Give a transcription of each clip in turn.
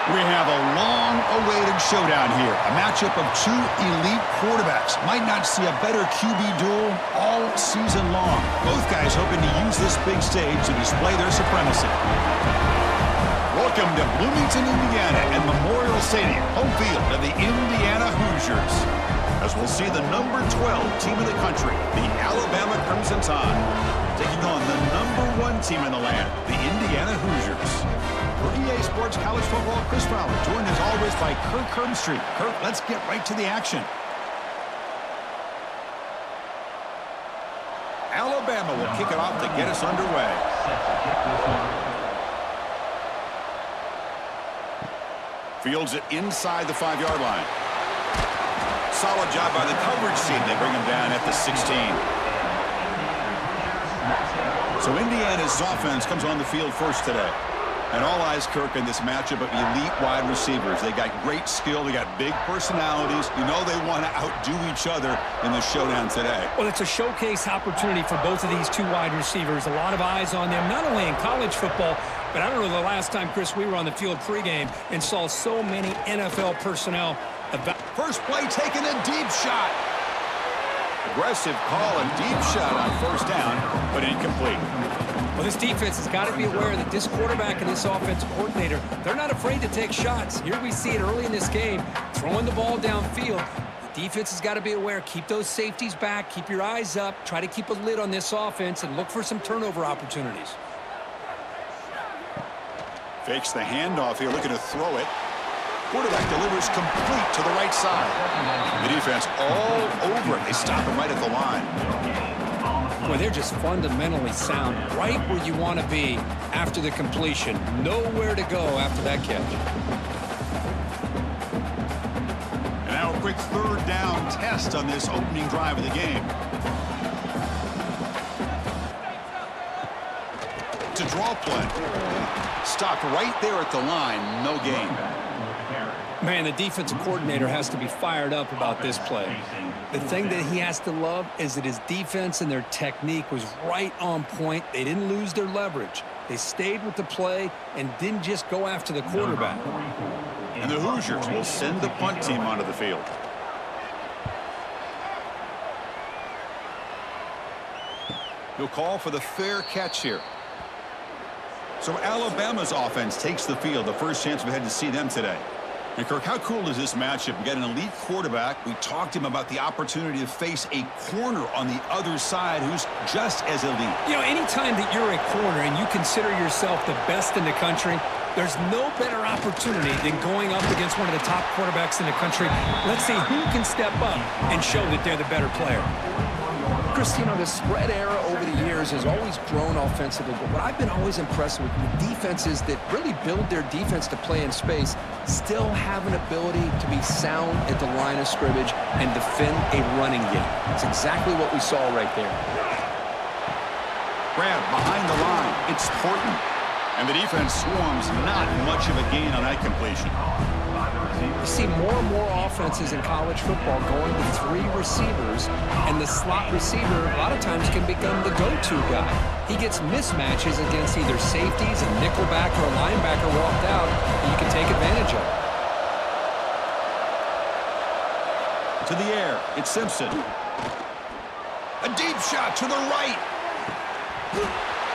We have a long-awaited showdown here. A matchup of two elite quarterbacks. Might not see a better QB duel all season long. Both guys hoping to use this big stage to display their supremacy. Welcome to Bloomington, Indiana and Memorial Stadium, home field of the Indiana Hoosiers. As we'll see the number 12 team in the country, the Alabama Crimson Tide, taking on the number 1 team in the land, the Indiana Hoosiers. For EA Sports College Football, Chris Fowler, joined as always by Kirk Herbstreit. Kirk, let's get right to the action. Alabama will kick it off to get us underway. Fields it inside the 5-yard line. Solid job by the coverage team. They bring him down at the 16. So Indiana's offense comes on the field first today. And all eyes, Kirk, in this matchup of elite wide receivers. They got great skill. They got big personalities. You know they want to outdo each other in the showdown today. Well, it's a showcase opportunity for both of these two wide receivers. A lot of eyes on them, not only in college football, but I don't know the last time, Chris, we were on the field pregame and saw so many NFL personnel. First play taking a deep shot. Aggressive call, a deep shot on first down, but incomplete. Well, this defense has got to be aware that this quarterback and this offensive coordinator, they're not afraid to take shots. Here we see it early in this game, throwing the ball downfield. The defense has got to be aware. Keep those safeties back. Keep your eyes up. Try to keep a lid on this offense and look for some turnover opportunities. Fakes the handoff here, looking to throw it. Quarterback delivers complete to the right side. The defense all over it. They stop him right at the line. Well, they're just fundamentally sound, right where you want to be after the completion. Nowhere to go after that catch. And now a quick third down test on this opening drive of the game. To draw play. Stopped right there at the line. No gain. Man, the defensive coordinator has to be fired up about this play. The thing that he has to love is that his defense and their technique was right on point. They didn't lose their leverage. They stayed with the play and didn't just go after the quarterback. And the Hoosiers will send the punt team onto the field. He'll call for the fair catch here. So Alabama's offense takes the field, the first chance we had to see them today. And Kirk, how cool is this matchup? We got an elite quarterback. We talked to him about the opportunity to face a corner on the other side who's just as elite. You know, anytime that you're a corner and you consider yourself the best in the country, there's no better opportunity than going up against one of the top quarterbacks in the country. Let's see who can step up and show that they're the better player. Chris, you know, the spread era over the years has always grown offensively, but what I've been always impressed with defenses that really build their defense to play in space still have an ability to be sound at the line of scrimmage and defend a running game. It's exactly what we saw right there. Grab behind the line. It's Horton. And the defense swarms, not much of a gain on that completion. You see more and more offenses in college football going with 3 receivers, and the slot receiver a lot of times can become the go-to guy. He gets mismatches against either safeties, a nickelback, or a linebacker walked out, and you can take advantage of it. To the air, it's Simpson. A deep shot to the right.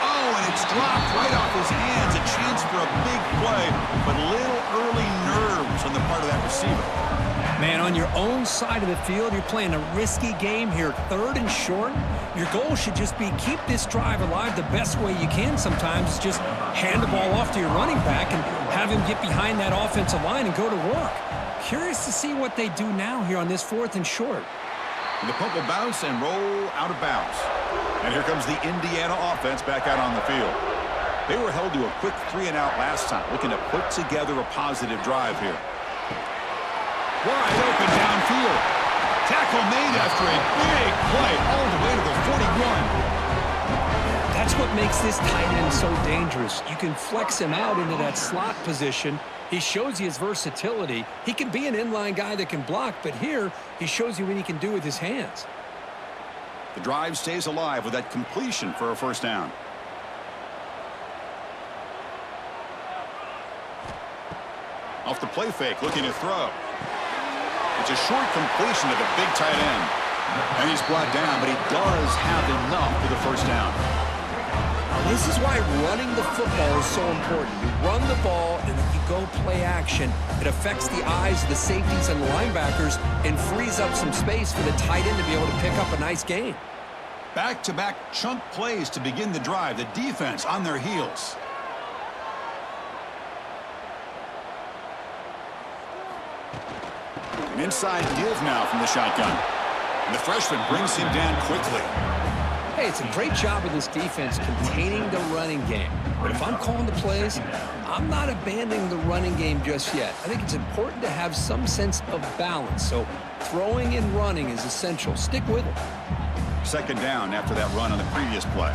Oh, and it's dropped right off his hands. A chance for a big play, but little early nerves on the part of that receiver. Man, on your own side of the field, you're playing a risky game here, 3rd and short. Your goal should just be keep this drive alive the best way you can sometimes. Is just hand the ball off to your running back and have him get behind that offensive line and go to work. Curious to see what they do now here on this 4th and short. And the punt will bounce and roll out of bounds. And here comes the Indiana offense back out on the field. They were held to a quick 3-and-out last time, looking to put together a positive drive here. Wide open downfield. Tackle made after a big play all the way to the 41. That's what makes this tight end so dangerous. You can flex him out into that slot position. He shows you his versatility. He can be an inline guy that can block, but here he shows you what he can do with his hands. The drive stays alive with that completion for a first down. Off the play fake, looking to throw. It's a short completion to the big tight end. And he's brought down, but he does have enough for the first down. This is why running the football is so important. You run the ball, and then you go play action. It affects the eyes of the safeties and the linebackers and frees up some space for the tight end to be able to pick up a nice gain. Back-to-back chunk plays to begin the drive. The defense on their heels. An inside give now from the shotgun. And the freshman brings him down quickly. Hey, it's a great job of this defense containing the running game. But if I'm calling the plays, I'm not abandoning the running game just yet. I think it's important to have some sense of balance. So throwing and running is essential. Stick with it. Second down after that run on the previous play.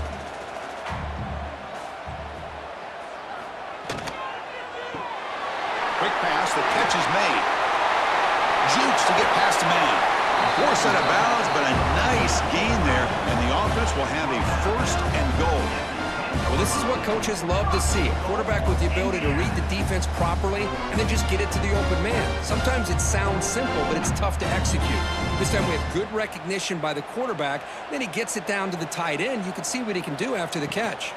Quick pass, the catch is made. Jukes to get past a man. Force out of bounds, but a nice gain there, and the offense will have a first and goal. Well, this is what coaches love to see. A quarterback with the ability to read the defense properly and then just get it to the open man. Sometimes it sounds simple, but it's tough to execute. This time we have good recognition by the quarterback. Then he gets it down to the tight end. You can see what he can do after the catch.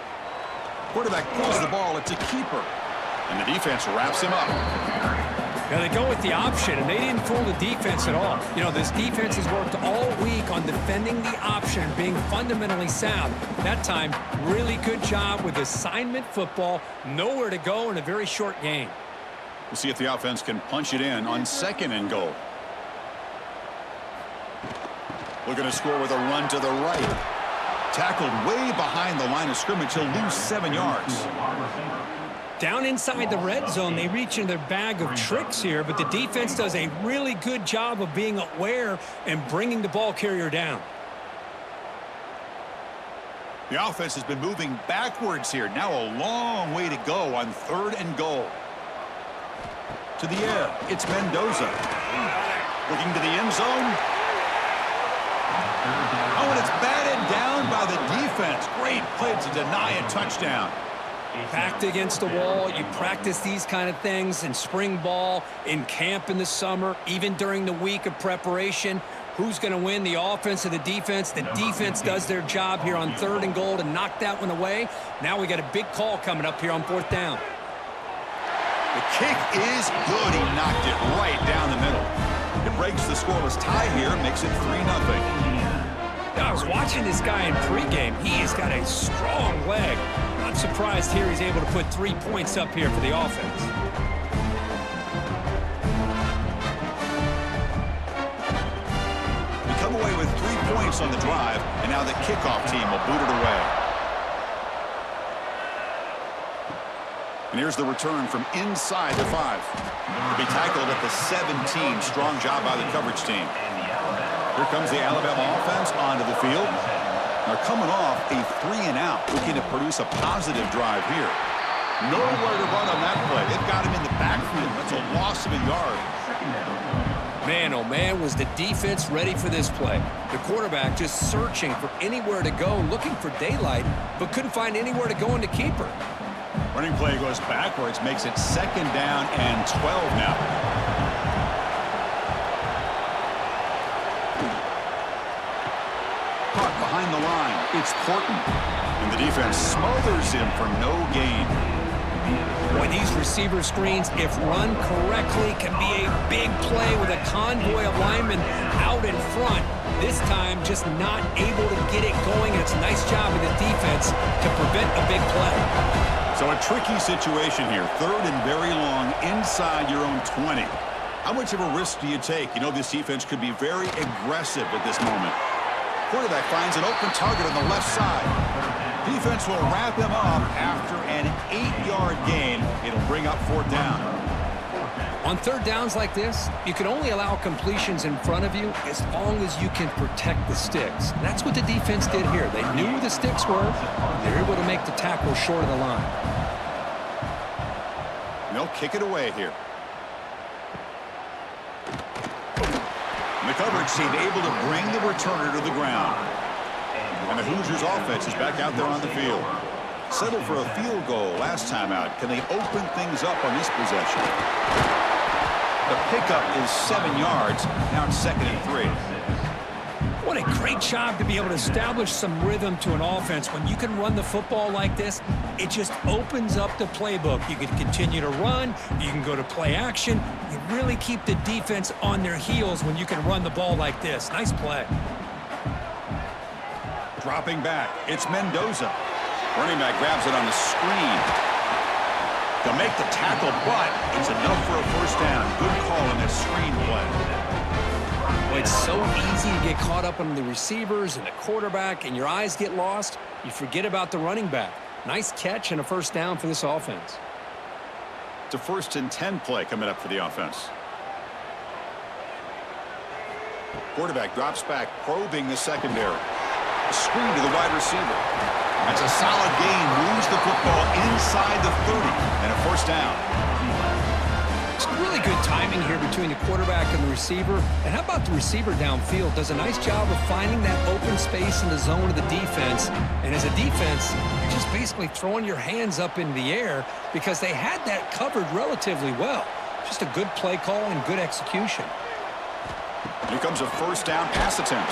Quarterback pulls the ball. It's a keeper. And the defense wraps him up. Now they go with the option, and they didn't fool the defense at all. You know, this defense has worked all week on defending the option, being fundamentally sound. That time, really good job with assignment football. Nowhere to go in a very short game. We'll see if the offense can punch it in on second and goal. Looking to score with a run to the right. Tackled way behind the line of scrimmage. He'll lose 7 yards. Down inside the red zone, they reach in their bag of tricks here, but the defense does a really good job of being aware and bringing the ball carrier down. The offense has been moving backwards here. Now a long way to go on third and goal. To the air, it's Mendoza. Looking to the end zone. Oh, and it's batted down by the defense. Great play to deny a touchdown. Backed against the wall, you practice these kind of things in spring ball, in camp in the summer, even during the week of preparation. Who's going to win, the offense or the defense? The defense does their job here on third and goal to knock that one away. Now we got a big call coming up here on fourth down. The kick is good. He knocked it right down the middle. It breaks the scoreless tie here, makes it 3-0. I was watching this guy in pregame. He has got a strong leg. Not surprised here he's able to put 3 points up here for the offense. We come away with 3 points on the drive, and now the kickoff team will boot it away. And here's the return from inside the 5. To be tackled at the 17. Strong job by the coverage team. Here comes the Alabama offense onto the field. They're coming off a 3-and-out, looking to produce a positive drive here. Nowhere to run on that play. They've got him in the backfield. That's a loss of a yard. Man, oh man, was the defense ready for this play. The quarterback just searching for anywhere to go, looking for daylight, but couldn't find anywhere to go in the keeper. Running play goes backwards, makes it 2nd down and 12 now. Caught behind the line. It's Porton. And the defense smothers him for no gain. Boy, these receiver screens, if run correctly, can be a big play with a convoy of linemen out in front. This time, just not able to get it going. It's a nice job of the defense to prevent a big play. So a tricky situation here. 3rd and very long inside your own 20. How much of a risk do you take? You know this defense could be very aggressive at this moment. Quarterback finds an open target on the left side. Defense will wrap him up after an 8-yard gain. It'll bring up 4th down. On third downs like this, you can only allow completions in front of you as long as you can protect the sticks. And that's what the defense did here. They knew where the sticks were. They were able to make the tackle short of the line. And they'll kick it away here. And the coverage team able to bring the returner to the ground. And the Hoosiers offense is back out there on the field. Settled for a field goal last time out. Can they open things up on this possession? The pickup is 7 yards. Now it's 2nd and 3. What a great job to be able to establish some rhythm to an offense. When you can run the football like this, it just opens up the playbook. You can continue to run. You can go to play action. You really keep the defense on their heels when you can run the ball like this. Nice play. Dropping back, it's Mendoza. Running back grabs it on the screen to make the tackle, but it's enough for a first down. Good call on that screen play. Well, it's so easy to get caught up on the receivers and the quarterback, and your eyes get lost. You forget about the running back. Nice catch and a first down for this offense. It's a 1st and 10 play coming up for the offense. Quarterback drops back, probing the secondary. A screen to the wide receiver. That's a solid gain. Moves the football inside the 30 and a first down. It's really good timing here between the quarterback and the receiver. And how about the receiver downfield? Does a nice job of finding that open space in the zone of the defense. And as a defense, you're just basically throwing your hands up in the air because they had that covered relatively well. Just a good play call and good execution. Here comes a first down pass attempt.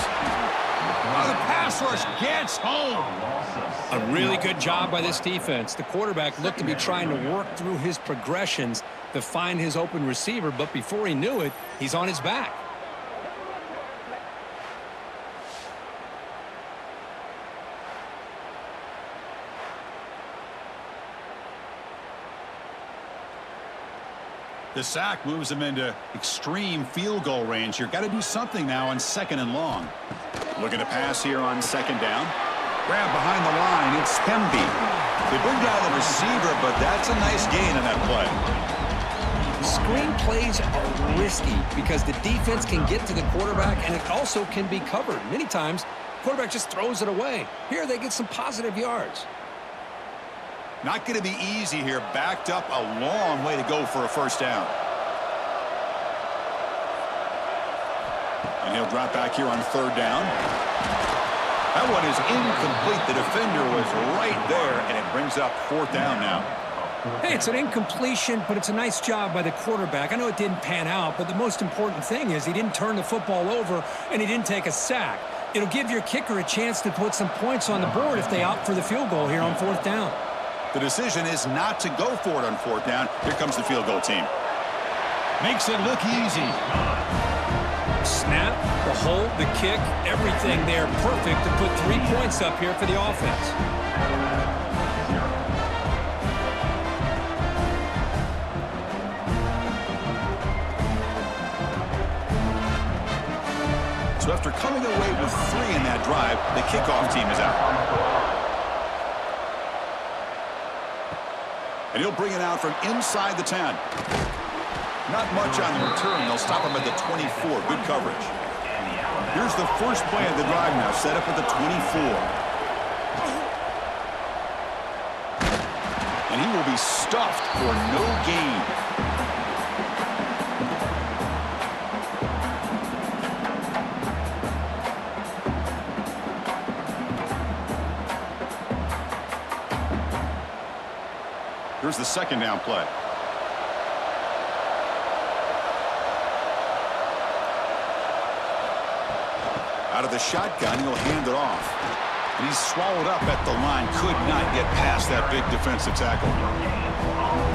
Oh, the pass rush gets home. A really good job by this defense. The quarterback looked to be trying to work through his progressions to find his open receiver, but before he knew it, he's on his back. The sack moves him into extreme field goal range here. Got to do something now on 2nd and long. Looking to pass here on 2nd down. Grab behind the line. It's Hemby. They bring down the receiver, but that's a nice gain on that play. Screen plays are risky because the defense can get to the quarterback, and it also can be covered. Many times, the quarterback just throws it away. Here, they get some positive yards. Not going to be easy here. Backed up a long way to go for a first down. And he'll drop back here on 3rd down. That one is incomplete. The defender was right there, and it brings up 4th down now. Hey, it's an incompletion, but it's a nice job by the quarterback. I know it didn't pan out, but the most important thing is he didn't turn the football over, and he didn't take a sack. It'll give your kicker a chance to put some points on the board if they opt for the field goal here on 4th down. The decision is not to go for it on 4th down. Here comes the field goal team. Makes it look easy. Snap, the hold, the kick, everything there perfect to put 3 points up here for the offense. So after coming away with 3 in that drive, the kickoff team is out. And he'll bring it out from inside the 10. Not much on the return. They'll stop him at the 24. Good coverage. Here's the first play of the drive now, set up at the 24. And he will be stuffed for no gain. Here's the 2nd down play. Out of the shotgun, he'll hand it off. And he's swallowed up at the line. Could not get past that big defensive tackle.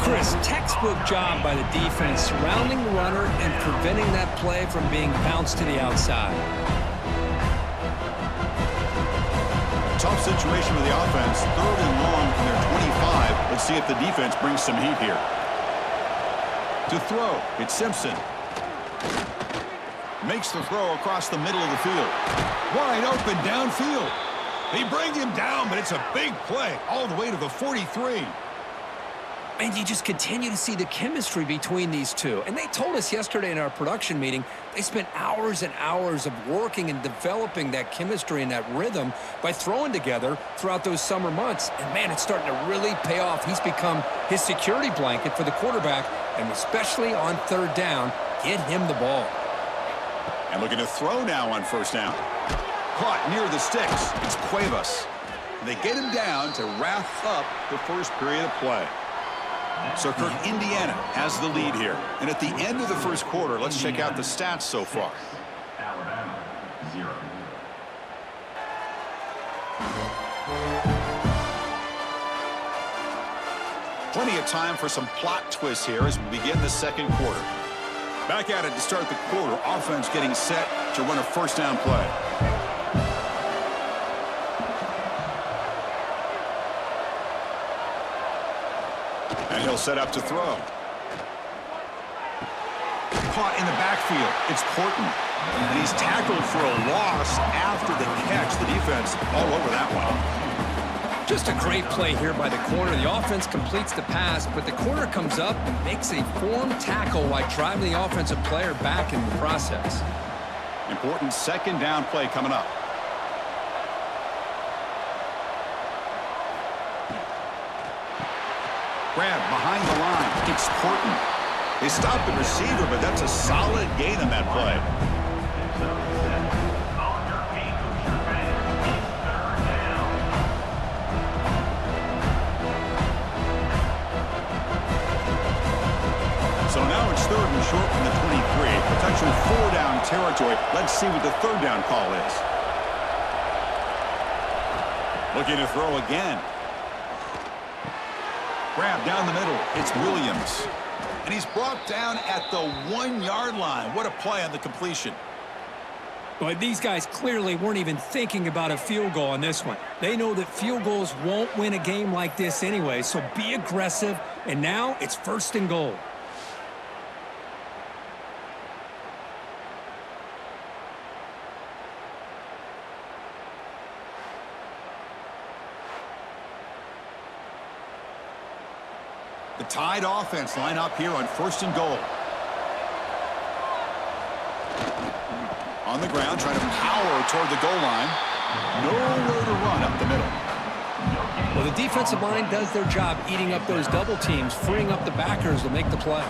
Chris, textbook job by the defense surrounding the runner and preventing that play from being bounced to the outside. Tough situation with the offense. 3rd and long from their 25. Let's see if the defense brings some heat here. To throw, it's Simpson. Makes the throw across the middle of the field. Wide open downfield. They bring him down, but it's a big play all the way to the 43. And you just continue to see the chemistry between these two. And they told us yesterday in our production meeting, they spent hours and hours of working and developing that chemistry and that rhythm by throwing together throughout those summer months. And, man, it's starting to really pay off. He's become his security blanket for the quarterback, and especially on 3rd down, get him the ball. And looking to throw now on 1st down. Caught near the sticks. It's Cuevas. They get him down to wrap up the first period of play. So, Kirk, Indiana has the lead here. And at the end of the first quarter, let's check out the stats so far. Alabama, 0. Plenty of time for some plot twists here as we begin the second quarter. Back at it to start the quarter. Offense getting set to run a first down play. And he'll set up to throw. Caught in the backfield. It's Porton. And he's tackled for a loss after the catch. The defense all over that one. Just a great play here by the corner. The offense completes the pass, but the corner comes up and makes a formed tackle while driving the offensive player back in the process. Important second down play coming up. Grab behind the line. It's Porton. They stopped the receiver, but that's a solid gain on that play. So now it's third and short from the 23. Potential four-down territory. Let's see what the third down call is. Looking to throw again. Grab down the middle. It's Williams. And he's brought down at the 1-yard line. What a play on the completion. But these guys clearly weren't even thinking about a field goal on this one. They know that field goals won't win a game like this anyway, so be aggressive. And now it's first and goal. The Tide offense line up here on first and goal. On the ground, trying to power toward the goal line. Nowhere to run up the middle. Well, the defensive line does their job eating up those double teams, freeing up the backers to make the play.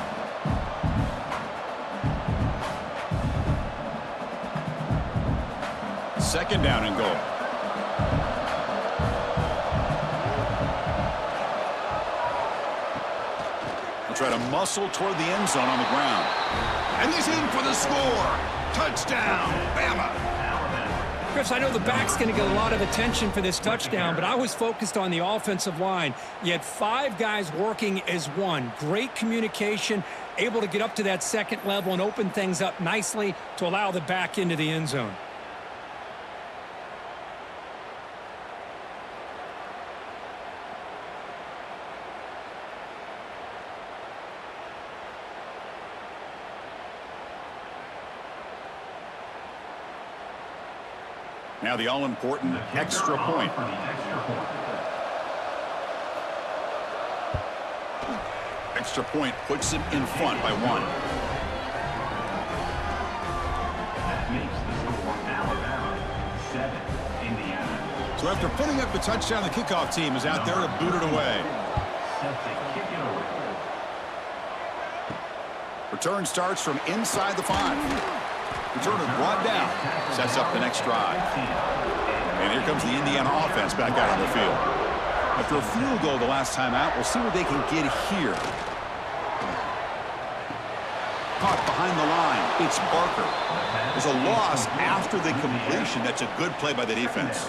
Second down and goal. Try to muscle toward the end zone on the ground. And he's in for the score. Touchdown, Bama. Chris, I know the back's going to get a lot of attention for this touchdown, but I was focused on the offensive line. You had 5 guys working as one. Great communication, able to get up to that second level and open things up nicely to allow the back into the end zone. Now the all-important extra point. Extra point puts him in front by 1. That makes the score Alabama 7, Indiana. So after putting up the touchdown, the kickoff team is out there to boot it away. Set to kick it away. Return starts from inside the 5. Returner brought down, sets up the next drive. And here comes the Indiana offense back out on the field. After a field goal the last time out, we'll see what they can get here. Caught behind the line. It's Barker. There's a loss after the completion. That's a good play by the defense.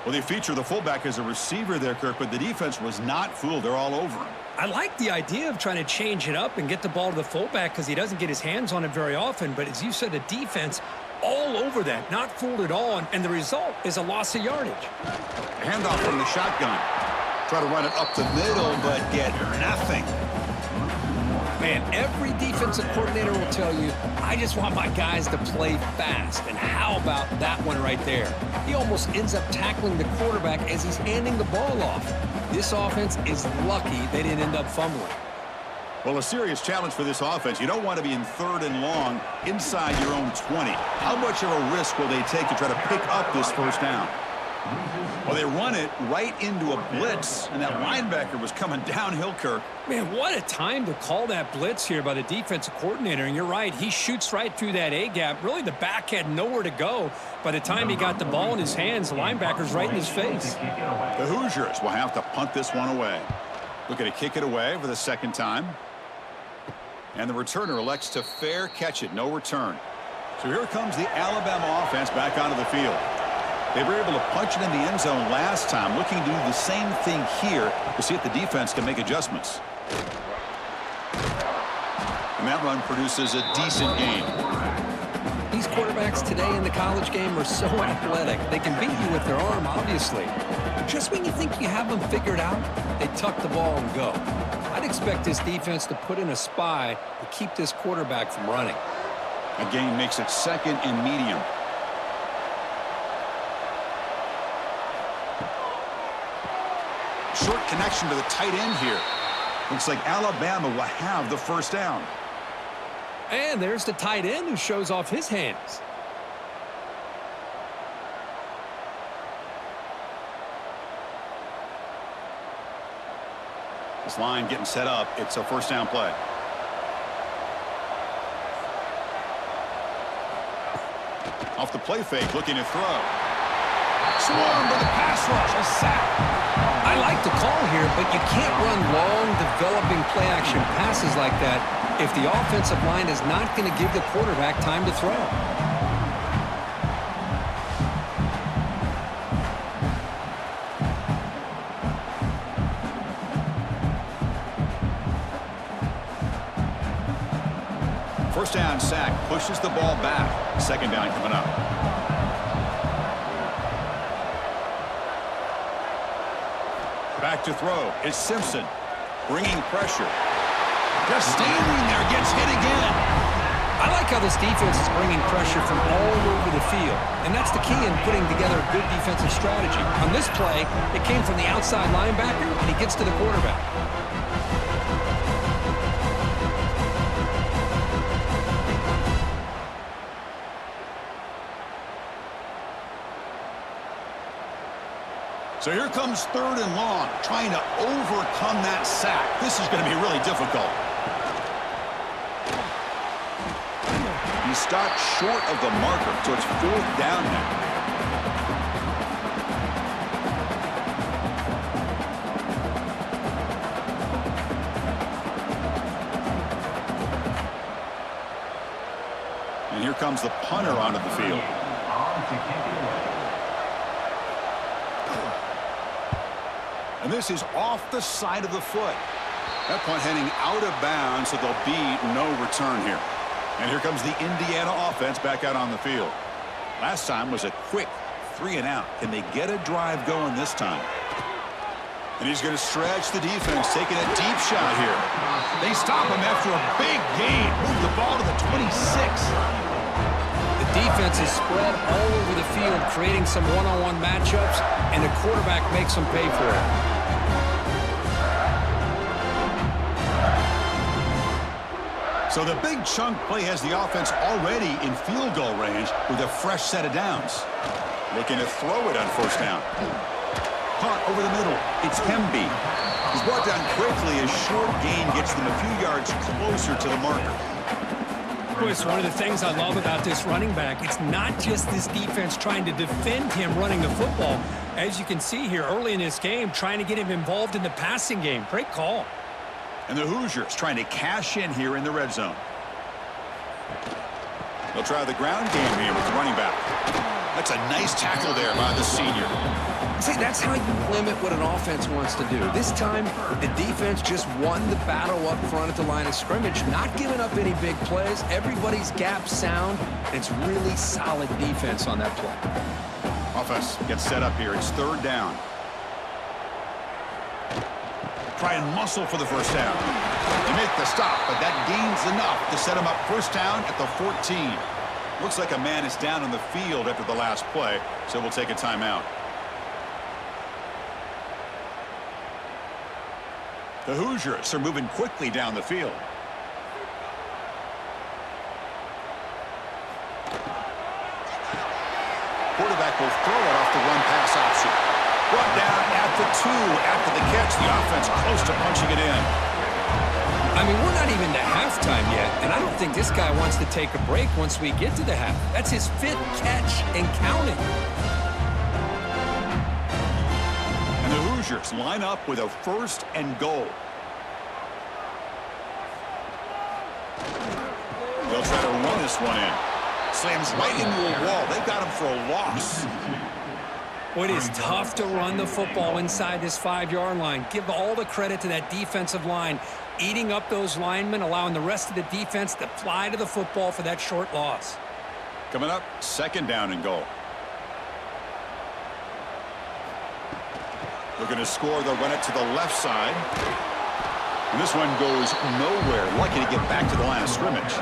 Well, they feature the fullback as a receiver there, Kirk, but the defense was not fooled. They're all over him. I like the idea of trying to change it up and get the ball to the fullback because he doesn't get his hands on it very often. But as you said, the defense all over that, not fooled at all. And the result is a loss of yardage. Handoff from the shotgun. Try to run it up the middle, but get nothing. Man, every defensive coordinator will tell you, I just want my guys to play fast. And how about that one right there? He almost ends up tackling the quarterback as he's handing the ball off. This offense is lucky they didn't end up fumbling. Well, a serious challenge for this offense. You don't want to be in third and long inside your own 20. How much of a risk will they take to try to pick up this first down? Well, they run it right into a blitz, and that linebacker was coming downhill, Kirk. Man, what a time to call that blitz here by the defensive coordinator. And you're right, he shoots right through that A-gap. Really, the back had nowhere to go. By the time he got the ball in his hands, the linebacker's right in his face. The Hoosiers will have to punt this one away. Looking to kick it away for the second time. And the returner elects to fair catch it. No return. So here comes the Alabama offense back onto the field. They were able to punch it in the end zone last time, looking to do the same thing here to see if the defense can make adjustments. And that run produces a decent gain. These quarterbacks today in the college game are so athletic. They can beat you with their arm, obviously. Just when you think you have them figured out, they tuck the ball and go. I'd expect this defense to put in a spy to keep this quarterback from running. A gain makes it second and medium. Short connection to the tight end here. Looks like Alabama will have the first down. And there's the tight end who shows off his hands. This line getting set up. It's a first down play. Off the play fake, looking to throw. Swarmed by the pass rush. A sack. I like the call here, but you can't run long, developing play-action passes like that if the offensive line is not going to give the quarterback time to throw. First down sack, pushes the ball back. Second down coming up. Back to throw. It's Simpson bringing pressure. Just standing there, gets hit again. I like how this defense is bringing pressure from all over the field, and that's the key in putting together a good defensive strategy. On this play, it came from the outside linebacker, and he gets to the quarterback. So here comes third and long, trying to overcome that sack. This is going to be really difficult. He stopped short of the marker, so it's fourth down now. And here comes the punter onto the field. And this is off the side of the foot. That punt heading out of bounds, so there'll be no return here. And here comes the Indiana offense back out on the field. Last time was a quick 3 and out. Can they get a drive going this time? And he's going to stretch the defense, taking a deep shot here. They stop him after a big gain. Move the ball to the 26. The defense is spread all over the field, creating some one-on-one matchups, and the quarterback makes them pay for it. So the big chunk play has the offense already in field goal range with a fresh set of downs. Looking to throw it on first down. Caught over the middle. It's Hemby. He's brought down quickly as short gain gets them a few yards closer to the marker. Boy, it's one of the things I love about this running back. It's not just this defense trying to defend him running the football. As you can see here early in this game, trying to get him involved in the passing game. Great call. And the Hoosiers trying to cash in here in the red zone. They'll try the ground game here with the running back. That's a nice tackle there by the senior. See, that's how you limit what an offense wants to do. This time, the defense just won the battle up front at the line of scrimmage, not giving up any big plays. Everybody's gap sound. It's really solid defense on that play. Offense gets set up here. It's third down. Try and muscle for the first down. They make the stop, but that gains enough to set him up first down at the 14. Looks like a man is down on the field after the last play, so we'll take a timeout. The Hoosiers are moving quickly down the field. Quarterback will throw it off the the run-pass option. Brought down at the 2 after the catch. The offense close to punching it in. I mean, we're not even to halftime yet, and I don't think this guy wants to take a break once we get to the half. That's his 5th catch and counting. And the Hoosiers line up with a 1st and goal. They'll try to run this one in. Slams right into a wall. They've got him for a loss. Well, it is tough to run the football inside this 5-yard line. Give all the credit to that defensive line, eating up those linemen, allowing the rest of the defense to fly to the football for that short loss. Coming up, 2nd down and goal. Looking to score. They'll run it to the left side. And this one goes nowhere. Lucky to get back to the line of scrimmage.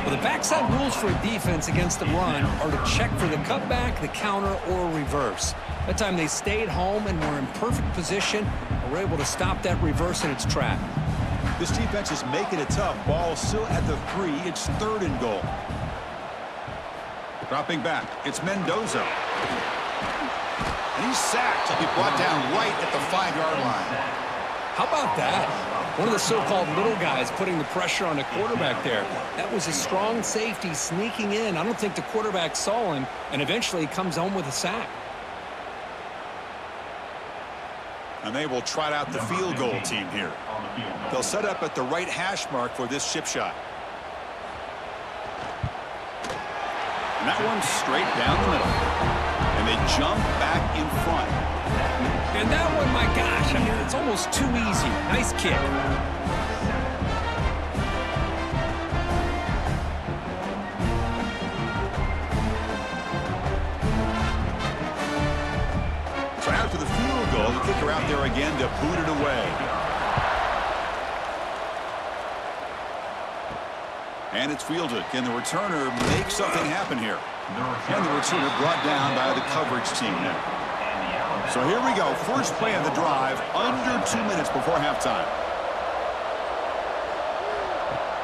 Well, the backside rules for a defense against the run are to check for the cutback, the counter, or reverse. That time they stayed home and were in perfect position and were able to stop that reverse in its track. This defense is making it tough. Ball still at the 3. It's 3rd and goal. Dropping back. It's Mendoza. And he's sacked. He'll be brought down right at the 5-yard line. How about that? One of the so-called little guys putting the pressure on the quarterback there. That was a strong safety sneaking in. I don't think the quarterback saw him, and eventually he comes home with a sack. And they will trot out the field goal team here. They'll set up at the right hash mark for this chip shot. And that one's straight down the middle. And they jump back in front. And that one, my gosh, I mean, it's almost too easy. Nice kick. So after the field goal, the kicker out there again to boot it away. And it's fielded. Can the returner make something happen here? And the returner brought down by the coverage team now. So here we go. First play of the drive, under 2 minutes before halftime.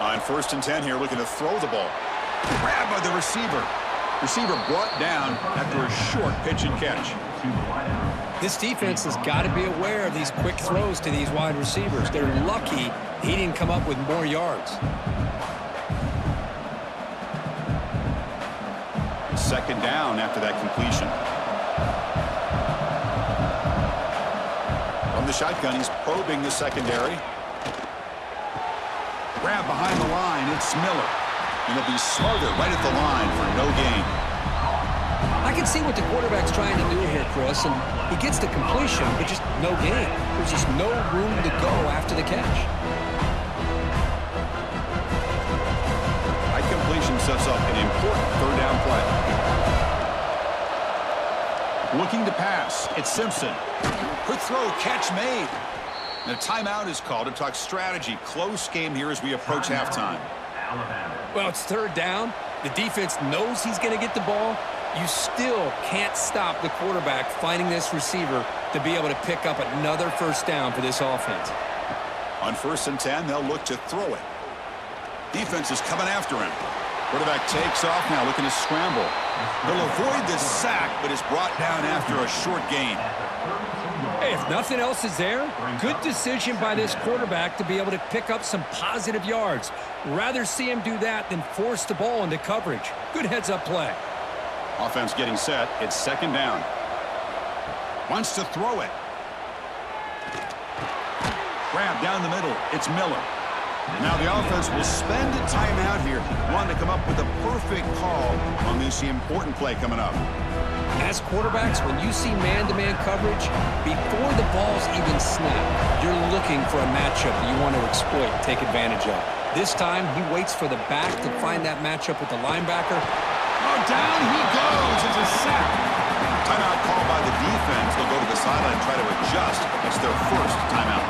On 1st and 10 here, looking to throw the ball. Grabbed by the receiver. Receiver brought down after a short pitch and catch. This defense has got to be aware of these quick throws to these wide receivers. They're lucky he didn't come up with more yards. 2nd down after that completion. From the shotgun, he's probing the secondary. Grab behind the line, it's Miller. And he'll be smothered right at the line for no gain. I can see what the quarterback's trying to do here, Chris, and he gets the completion, but just no gain. There's just no room to go after the catch. Right completion sets up an important 3rd down play. Looking to pass, it's Simpson. Quick throw, catch made. And a timeout is called to talk strategy. Close game here as we approach halftime. Well, it's 3rd down. The defense knows he's going to get the ball. You still can't stop the quarterback finding this receiver to be able to pick up another 1st down for this offense. On 1st and 10, they'll look to throw it. Defense is coming after him. Quarterback takes off now, looking to scramble. He'll avoid the sack, but is brought down after a short gain. Hey, if nothing else is there, good decision by this quarterback to be able to pick up some positive yards. Rather see him do that than force the ball into coverage. Good heads-up play. Offense getting set. It's 2nd down. Wants to throw it. Grab down the middle. It's Miller. Now the offense will spend a timeout here. Wanting to come up with a perfect call on this important play coming up. As quarterbacks, when you see man-to-man coverage, before the ball's even snapped, you're looking for a matchup that you want to exploit and take advantage of. This time, he waits for the back to find that matchup with the linebacker. Oh, down he goes. It's a sack. Timeout called by the defense. They'll go to the sideline and try to adjust. It's their 1st timeout.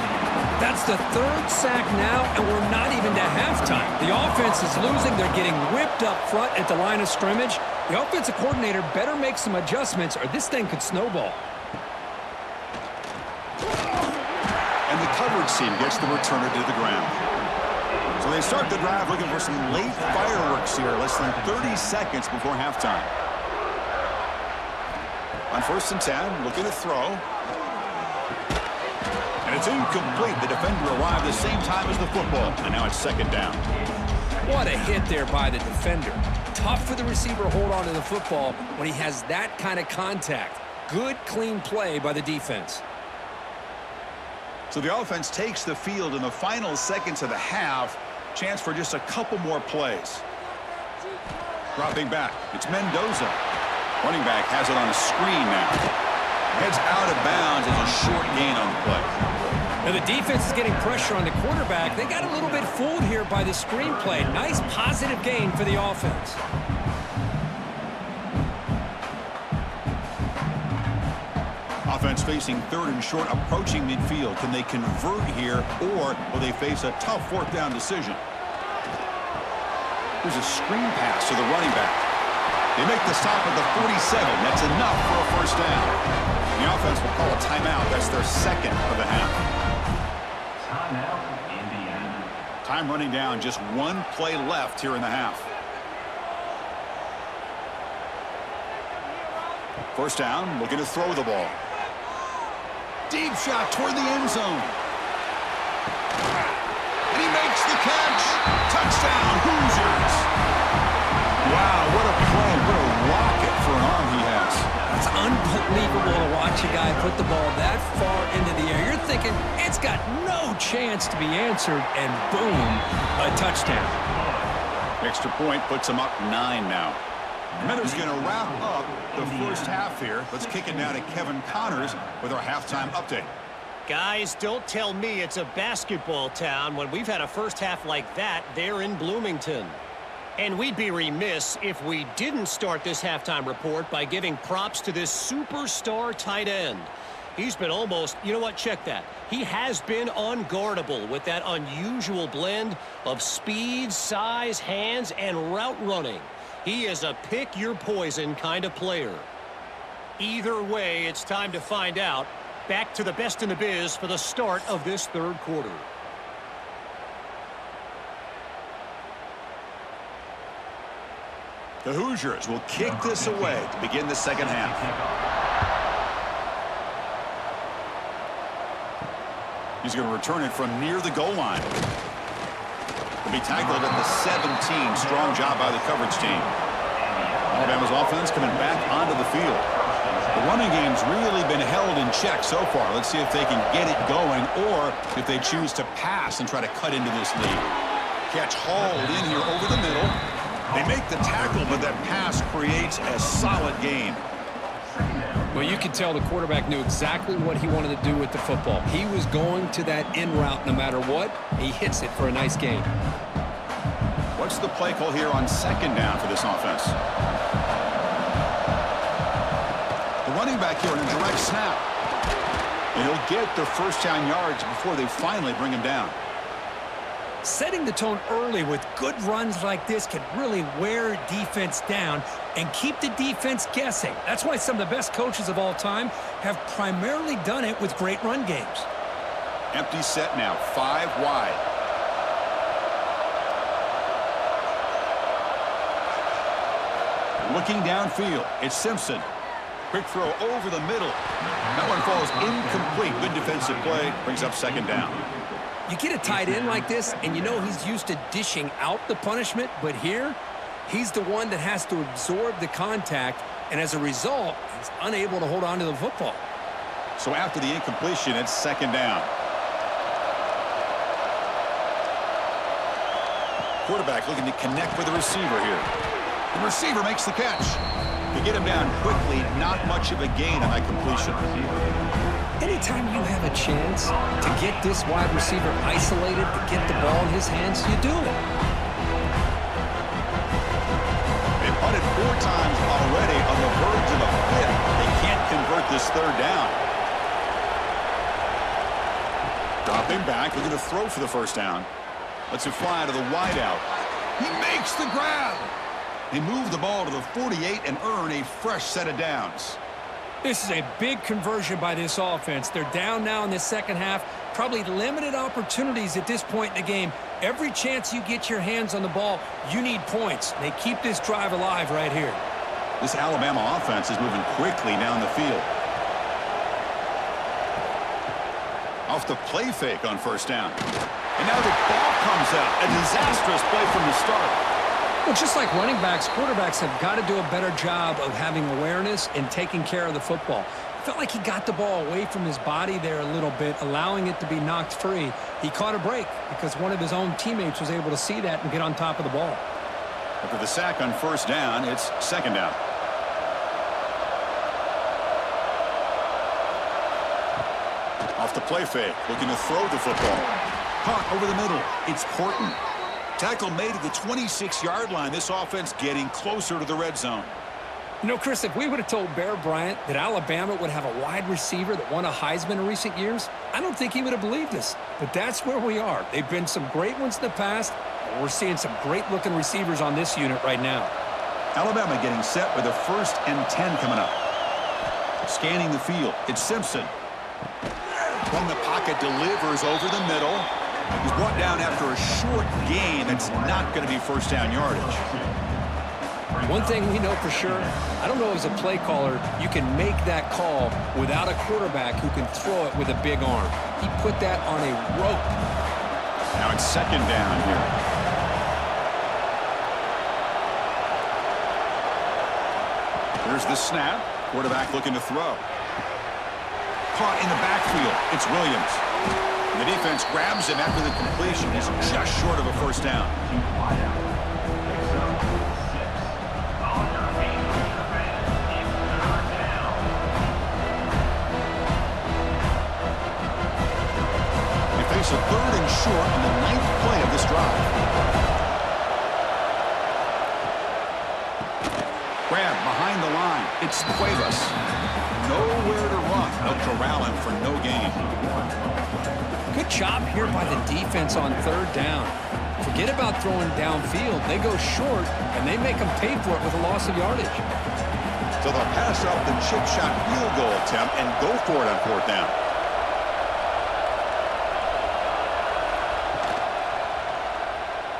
That's the 3rd sack now, and we're not even to halftime. The offense is losing. They're getting whipped up front at the line of scrimmage. The offensive coordinator better make some adjustments or this thing could snowball. And the coverage team gets the returner to the ground. So they start the drive looking for some late fireworks here, less than 30 seconds before halftime. On 1st and 10, looking to throw. And it's incomplete. The defender arrived the same time as the football. And now it's 2nd down. What a hit there by the defender. Tough for the receiver to hold on to the football when he has that kind of contact. Good, clean play by the defense. So the offense takes the field in the final seconds of the half. Chance for just a couple more plays. Dropping back. It's Mendoza. Running back has it on a screen now. Heads out of bounds as a short gain on the play. Now the defense is getting pressure on the quarterback. They got a little bit fooled here by the screen play. Nice positive gain for the offense. Offense facing 3rd and short, approaching midfield. Can they convert here, or will they face a tough 4th down decision? There's a screen pass to the running back. They make the stop at the 47. That's enough for a 1st down. The offense will call a timeout. That's their 2nd of the half. Timeout, Indiana. Time running down. Just 1 play left here in the half. 1st down, looking to throw the ball. Deep shot toward the end zone. And he makes the catch. Touchdown, Hoosiers. Wow, what a play. What a rocket for an arm he has. It's unbelievable to watch a guy put the ball that far into the air. You're thinking it's got no chance to be answered, and boom, a touchdown. Extra point puts him up 9 now. Miller's going to wrap up the 1st half here. Let's kick it now to Kevin Connors with our halftime update. Guys, don't tell me it's a basketball town when we've had a 1st half like that there in Bloomington. And we'd be remiss if we didn't start this halftime report by giving props to this superstar tight end. He's been almost, you know what, check that. He has been unguardable with that unusual blend of speed, size, hands, and route running. He is a pick-your-poison kind of player. Either way, it's time to find out. Back to the best in the biz for the start of this 3rd quarter. The Hoosiers will kick this away to begin the 2nd half. He's going to return it from near the goal line. He'll be tackled at the 17. Strong job by the coverage team. Alabama's offense coming back onto the field. The running game's really been held in check so far. Let's see if they can get it going, or if they choose to pass and try to cut into this lead. Catch hauled in here over the middle. They make the tackle, but that pass creates a solid gain. Well, you can tell the quarterback knew exactly what he wanted to do with the football. He was going to that in route no matter what. He hits it for a nice gain. What's the play call here on 2nd down for this offense? The running back here in a direct snap. And he'll get the 1st down yards before they finally bring him down. Setting the tone early with good runs like this can really wear defense down and keep the defense guessing. That's why some of the best coaches of all time have primarily done it with great run games. Empty set now, 5 wide. Looking downfield, it's Simpson. Quick throw over the middle. That one falls incomplete. Good defensive play, brings up 2nd down. You get a tight end like this, and you know he's used to dishing out the punishment, but here, he's the one that has to absorb the contact, and as a result, he's unable to hold on to the football. So after the incompletion, it's 2nd down. Quarterback looking to connect with the receiver here. The receiver makes the catch. To get him down quickly, not much of a gain on that completion. Anytime you have a chance to get this wide receiver isolated, to get the ball in his hands, you do it. They punted 4 times already on the verge of the 5th. They can't convert this 3rd down. Dropping back, looking to throw for the 1st down. Lets it fly to the wideout. He makes the grab. They move the ball to the 48 and earn a fresh set of downs. This is a big conversion by this offense. They're down now in the 2nd half. Probably limited opportunities at this point in the game. Every chance you get your hands on the ball, you need points. They keep this drive alive right here. This Alabama offense is moving quickly down the field. Off the play fake on first down. And now the ball comes out. A disastrous play from the start. Well, just like running backs, quarterbacks have got to do a better job of having awareness and taking care of the football. Felt like he got the ball away from his body there a little bit, allowing it to be knocked free. He caught a break because one of his own teammates was able to see that and get on top of the ball. After the sack on first down, it's second down. Off the play fake, looking to throw the football. Caught over the middle. It's Porton. Tackle made at the 26-yard line. This offense getting closer to the red zone. You know, Chris, if we would have told Bear Bryant that Alabama would have a wide receiver that won a Heisman in recent years, I don't think he would have believed us. But that's where we are. They've been some great ones in the past, and we're seeing some great-looking receivers on this unit right now. Alabama getting set with a 1st and 10 coming up. Scanning the field, it's Simpson. From the pocket, delivers over the middle. He's brought down after a short gain. That's not going to be first down yardage. One thing we know for sure, I don't know as a play caller, you can make that call without a quarterback who can throw it with a big arm. He put that on a rope. Now it's second down here. Here's the snap. Quarterback looking to throw. Caught in the backfield. It's Williams. The defense grabs him after the completion. He's just short of a first down. They face a 3rd and short on the 9th play of this drive. Grab behind the line. It's Cuevas. Nowhere to run. They'll corral him for no gain. Good job here by the defense on 3rd down. Forget about throwing downfield. They go short, and they make them pay for it with a loss of yardage. So they'll pass up the chip shot field goal attempt and go for it on 4th down.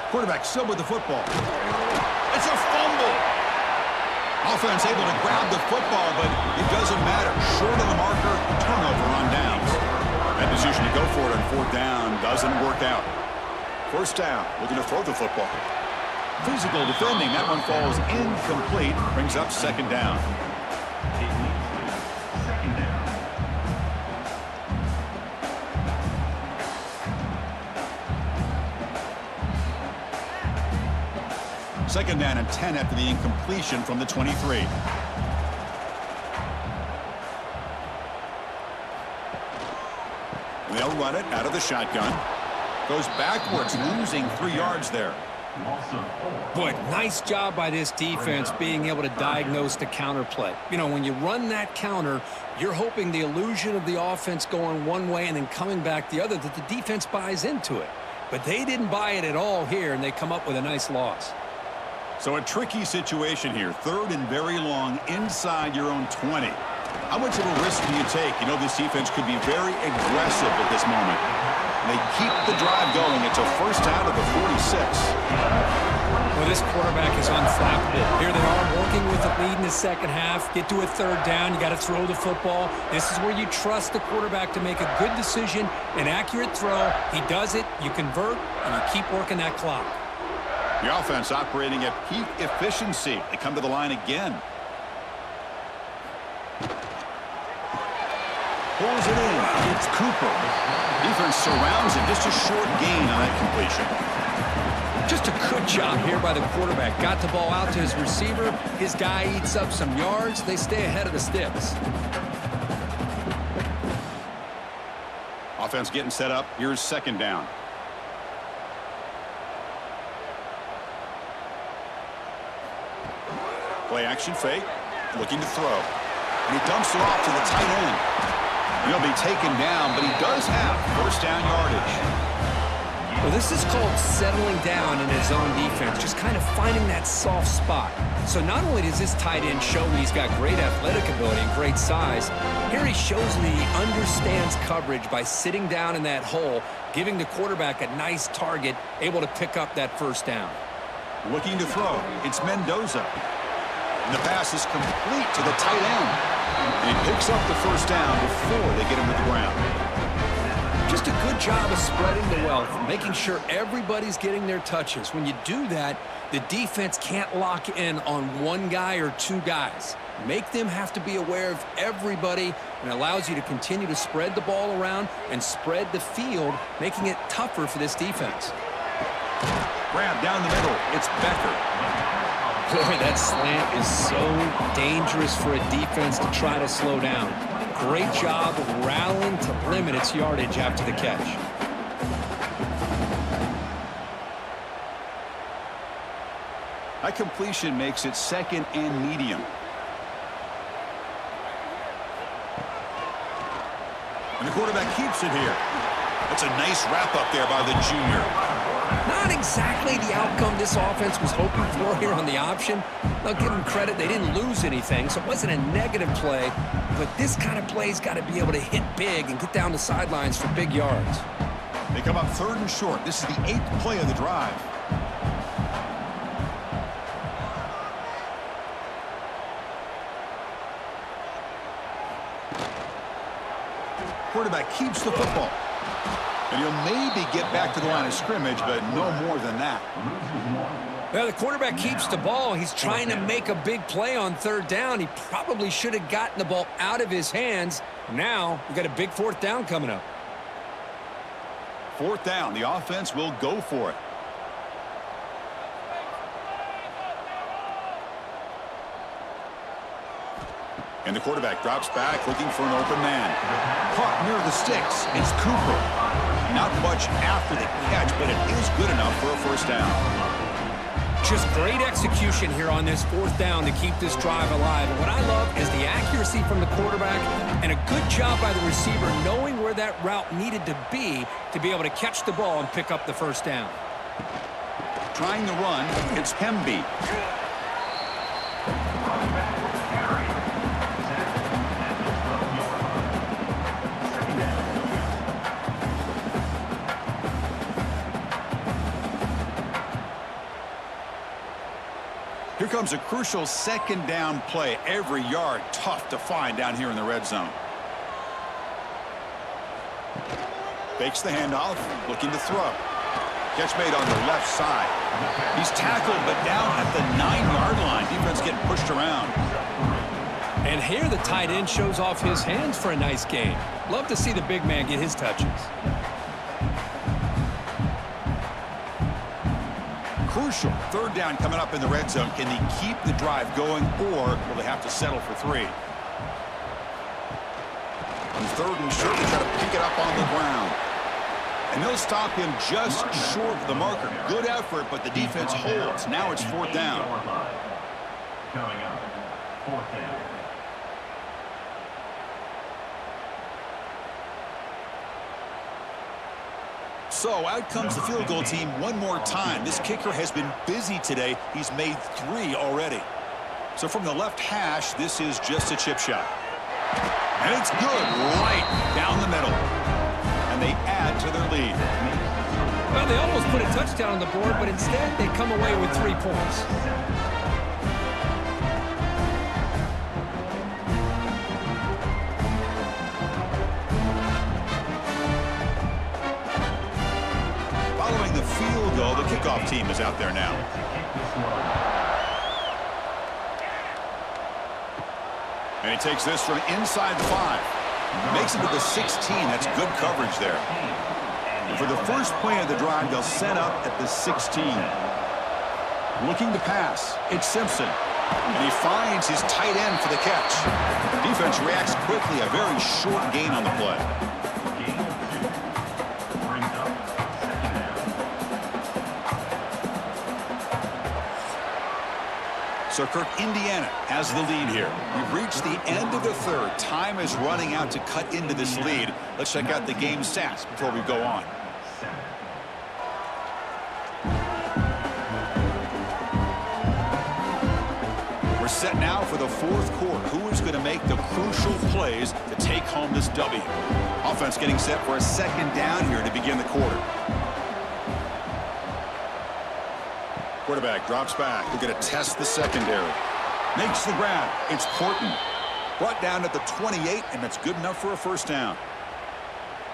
Quarterback still with the football. It's a fumble. Offense able to grab the football, but it doesn't matter. Short of the marker, turnover on downs. That decision to go for it on 4th down doesn't work out. First down, looking to throw the football. Physical defending, that one falls incomplete, brings up second down. Second down and 10 after the incompletion from the 23. They'll run it out of the shotgun. Goes backwards, losing 3 yards there. Boy, nice job by this defense being able to diagnose the counter play. You know, when you run that counter, you're hoping the illusion of the offense going one way and then coming back the other, that the defense buys into it. But they didn't buy it at all here, and they come up with a nice loss. So a tricky situation here. 3rd and very long inside your own 20. How much of a risk do you take? You know, this defense could be very aggressive at this moment. They keep the drive going. It's a first out of the 46. Well, this quarterback is unflappable. Here they are working with the lead in the second half. Get to a 3rd down. You got to throw the football. This is where you trust the quarterback to make a good decision, an accurate throw. He does it, you convert, and you keep working that clock. The offense operating at peak efficiency. They come to the line again. Pulls it in. It's Cooper. Defense surrounds him. Just a short gain on that completion. Just a good job here by the quarterback. Got the ball out to his receiver. His guy eats up some yards. They stay ahead of the sticks. Offense getting set up. Here's second down. Play action fake. Looking to throw. And he dumps it off to the tight end. He'll be taken down, but he does have first down yardage. Well, this is called settling down in his own defense, just kind of finding that soft spot. So not only does this tight end show that he's got great athletic ability and great size, here he shows that he understands coverage by sitting down in that hole, giving the quarterback a nice target, able to pick up that first down. Looking to throw. It's Mendoza. And the pass is complete to the tight end. And he picks up the first down before they get him to the ground. Just a good job of spreading the wealth, making sure everybody's getting their touches. When you do that, the defense can't lock in on one guy or two guys. Make them have to be aware of everybody, and allows you to continue to spread the ball around and spread the field, making it tougher for this defense. Grab down the middle. It's Becker. Boy, that slant is so dangerous for a defense to try to slow down. Great job of rallying to limit its yardage after the catch. That completion makes it 2nd and medium. And the quarterback keeps it here. That's a nice wrap-up there by the junior. Not exactly the outcome this offense was hoping for here on the option. I'll give them credit, they didn't lose anything, so it wasn't a negative play. But this kind of play's got to be able to hit big and get down the sidelines for big yards. They come up 3rd and short. This is the 8th play of the drive. Quarterback keeps the football. And he'll maybe get back to the line of scrimmage, but no more than that. Well, the quarterback keeps the ball. He's trying to make a big play on 3rd down. He probably should have gotten the ball out of his hands. Now, we've got a big 4th down coming up. 4th down. The offense will go for it. And the quarterback drops back, looking for an open man. Caught near the sticks. It's Cooper. Not much after the catch, but it is good enough for a 1st down. Just great execution here on this 4th down to keep this drive alive. And what I love is the accuracy from the quarterback and a good job by the receiver knowing where that route needed to be able to catch the ball and pick up the 1st down. Trying to run, it's Hemby. Here comes a crucial 2nd down play. Every yard tough to find down here in the red zone. Fakes the handoff, looking to throw. Catch made on the left side. He's tackled, but down at the 9-yard line. Defense getting pushed around. And here the tight end shows off his hands for a nice game. Love to see the big man get his touches. Crucial 3rd down coming up in the red zone. Can they keep the drive going, or will they have to settle for 3? On 3rd and short, they try to pick it up on the ground. And they'll stop him just short of the marker. Good effort, but the defense holds. Now it's 4th down. Coming up, 4th down. So out comes the field goal team one more time. This kicker has been busy today. He's made 3 already. So from the left hash, this is just a chip shot. And it's good right down the middle. And they add to their lead. Well, they almost put a touchdown on the board, but instead they come away with 3 points. Following the field goal, the kickoff team is out there now. And he takes this from inside the 5. Makes it to the 16. That's good coverage there. And for the first play of the drive, they'll set up at the 16. Looking to pass. It's Simpson. And he finds his tight end for the catch. Defense reacts quickly. A very short gain on the play. So, Kirk, Indiana has the lead here. We've reached the end of the 3rd. Time is running out to cut into this lead. Let's check out the game stats before we go on. We're set now for the 4th quarter. Who is going to make the crucial plays to take home this W? Offense getting set for a 2nd down here to begin the quarter. Quarterback drops back. We're going to test the secondary. Makes the grab. It's Porton. Brought down at the 28, and that's good enough for a first down.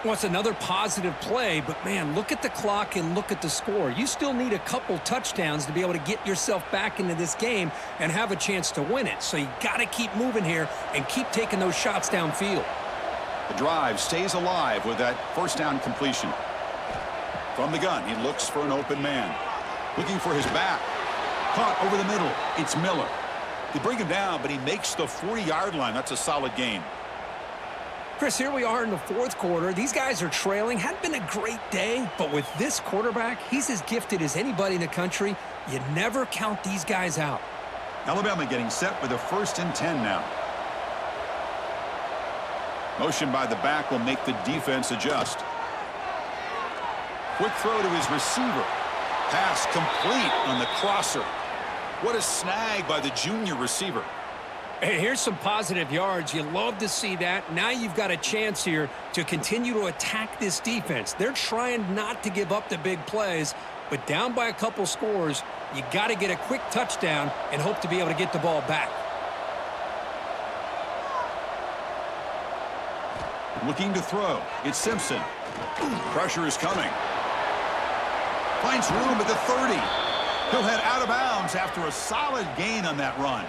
Well, it's another positive play, but, man, look at the clock and look at the score. You still need a couple touchdowns to be able to get yourself back into this game and have a chance to win it. So you got to keep moving here and keep taking those shots downfield. The drive stays alive with that first down completion. From the gun, he looks for an open man. Looking for his back. Caught over the middle. It's Miller. They bring him down, but he makes the 40-yard line. That's a solid gain. Chris, here we are in the fourth quarter. These guys are trailing. Hadn't been a great day, but with this quarterback, he's as gifted as anybody in the country. You never count these guys out. Alabama getting set with a 1st and 10 now. Motion by the back will make the defense adjust. Quick throw to his receiver. Pass complete on the crosser. What a snag by the junior receiver. Hey, here's some positive yards. You love to see that. Now you've got a chance here to continue to attack this defense. They're trying not to give up the big plays, but down by a couple scores, you got to get a quick touchdown and hope to be able to get the ball back. Looking to throw. It's Simpson. Pressure is coming. Finds room at the 30. He'll head out of bounds after a solid gain on that run.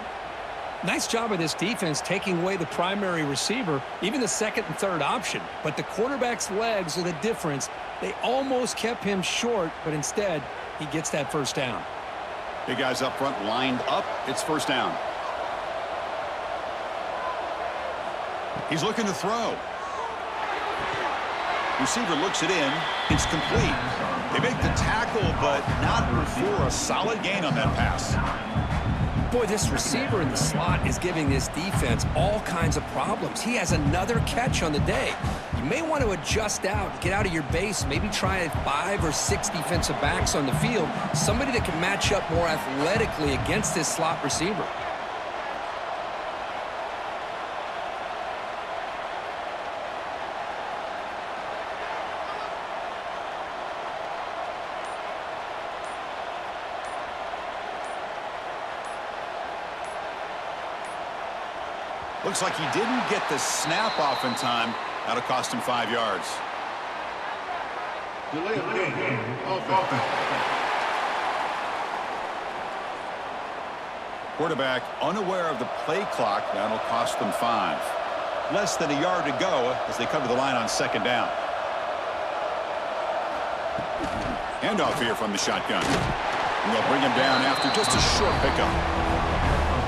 Nice job of this defense taking away the primary receiver, even the second and third option. But the quarterback's legs are the difference. They almost kept him short, but instead, he gets that first down. Big guys up front lined up. It's first down. He's looking to throw. Receiver looks it in. It's complete. They make the tackle, but not before a solid gain on that pass. Boy, this receiver in the slot is giving this defense all kinds of problems. He has another catch on the day. You may want to adjust out, get out of your base, maybe try 5 or 6 defensive backs on the field, somebody that can match up more athletically against this slot receiver. Looks like he didn't get the snap off in time. That'll cost him 5 yards. Quarterback unaware of the play clock. That'll cost them 5. Less than a yard to go as they cover the line on second down. Handoff here from the shotgun. And they'll bring him down after just a short pickup.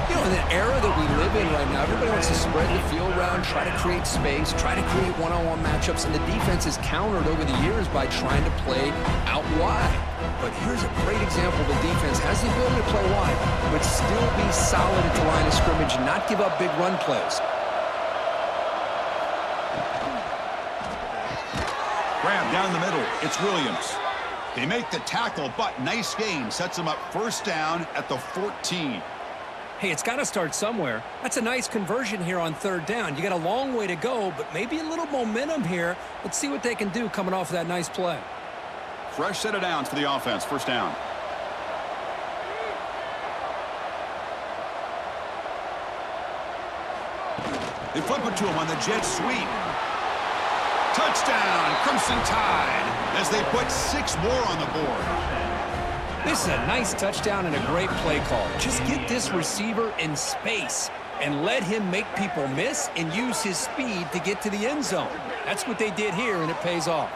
You know, in the era that we live in right now, everybody wants to spread the field around, try to create space, try to create one-on-one matchups, and the defense is countered over the years by trying to play out wide. But here's a great example. The defense has the ability to play wide, but still be solid at the line of scrimmage and not give up big run plays. Grab down the middle. It's Williams. They make the tackle, but nice gain. Sets them up first down at the 14. Hey, it's got to start somewhere. That's a nice conversion here on third down. You got a long way to go, but maybe a little momentum here. Let's see what they can do coming off of that nice play. Fresh set of downs for the offense. First down. They flip it to him on the jet sweep. Touchdown, Crimson Tide, as they put 6 more on the board. This is a nice touchdown and a great play call. Just get this receiver in space and let him make people miss and use his speed to get to the end zone. That's what they did here, and it pays off.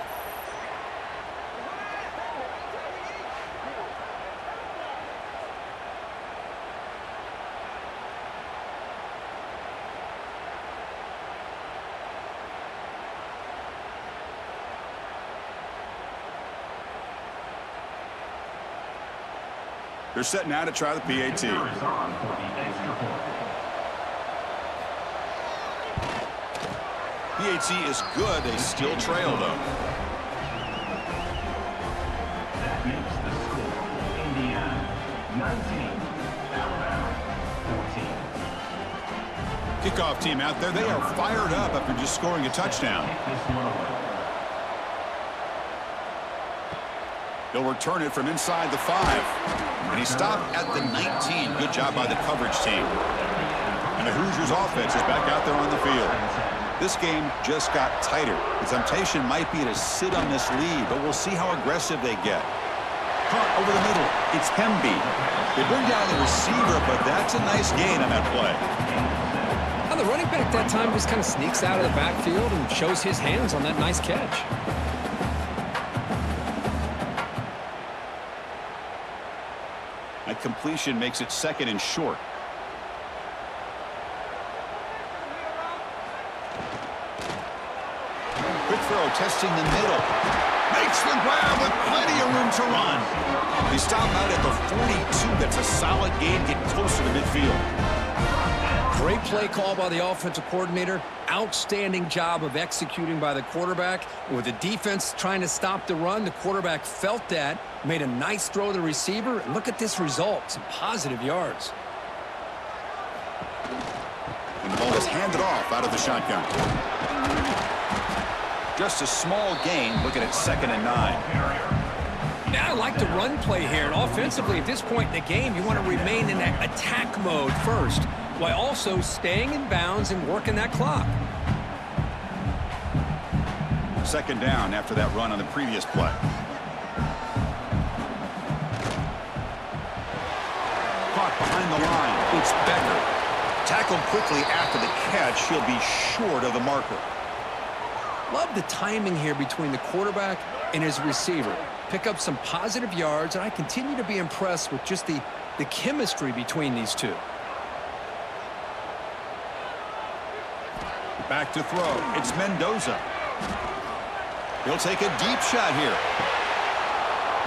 They're set now to try the PAT. PAT is good. They still trail, though. That makes the score Indiana 19, Alabama 14. Kickoff team out there. They are fired up after just scoring a touchdown. He'll return it from inside the 5. And he stopped at the 19. Good job by the coverage team. And the Hoosiers offense is back out there on the field. This game just got tighter. The temptation might be to sit on this lead, but we'll see how aggressive they get. Caught over the middle. It's Hemby. They bring down the receiver, but that's a nice gain on that play. Now, the running back that time just kind of sneaks out of the backfield and shows his hands on that nice catch. That completion makes it 2nd and short. Quick throw, testing the middle. Makes the grab with plenty of room to run. They stop out at the 42. That's a solid gain, getting closer to midfield. Great play call by the offensive coordinator. Outstanding job of executing by the quarterback. With the defense trying to stop the run, the quarterback felt that, made a nice throw to the receiver, and look at this result, some positive yards. And the ball is handed off out of the shotgun. Just a small gain, looking at 2nd and 9. Now I like the run play here, and offensively at this point in the game, you want to remain in that attack mode first, while also staying in bounds and working that clock. 2nd down after that run on the previous play. Caught behind the line. It's Becker. Tackled quickly after the catch. He'll be short of the marker. Love the timing here between the quarterback and his receiver. Pick up some positive yards, and I continue to be impressed with just the chemistry between these two. Back to throw. It's Mendoza. He'll take a deep shot here.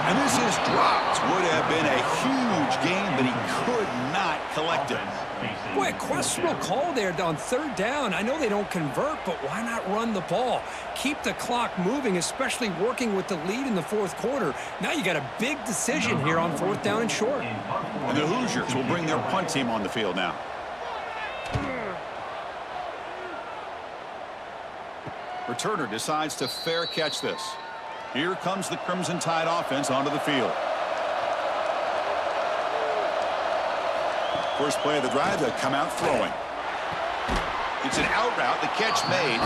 And this is dropped. Would have been a huge gain, but he could not collect it. Boy, a questionable call there on 3rd down. I know they don't convert, but why not run the ball? Keep the clock moving, especially working with the lead in the 4th quarter. Now you got a big decision here on 4th down and short. And the Hoosiers will bring their punt team on the field now. Returner decides to fair catch this. Here comes the Crimson Tide offense onto the field. First play of the drive, they'll come out throwing. It's an out route, the catch made,